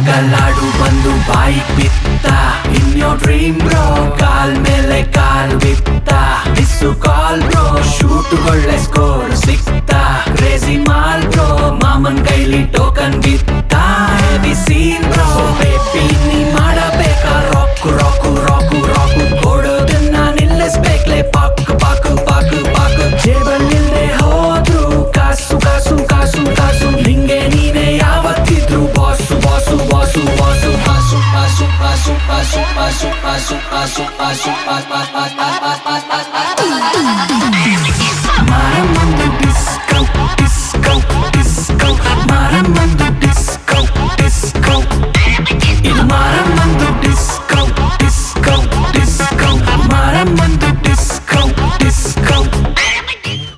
ಕಲ್ಲಾಡು ಬಂದು ಬಾಯಿಗ್ ಬಿತ್ತ in your dream bro call ಮೇಲೆ ಕಾಲ್ ಬಿತ್ತ ಮಿಸ್ಸು ಕಾಲ್ ಬ್ರೋ ಶೂಟುಗೊಳ್ಳೆ ಸ್ಕೋರ್ ಸಿಕ್ತ ಕ್ರೇಜಿ ಮಾಲ್ ಬ್ರೋ ಮಾಮನ್ ಕೈಲಿ ಟೋಕನ್ ಬಿತ್ತ ಹೆವಿ ಸೀನ್ ಬ್ರೋ ಬೇಪಿ ನೀ ಮಾಡಬೇಕಾ ರಾಕು ರಾಕು ರಾಕು ರಾಕು ಕೊಡೋದನ್ನ ನಿಲ್ಲಿಸ್ಬೇಕ್ಲೆ ಪಾಕು ಪಾಕು ಪಾಕು ಪಾಕು ಜೇಬಲ್ಲಿಲ್ದೆ ಹೋದ್ರು ಕಾಸು ಕಾಸು ಕಾಸು ಕಾಸು ನಿಂಗೆ ನೀನೆ ಯಾವತ್ತಿದ್ರು boss boss boss boss boss boss boss boss boss boss boss boss boss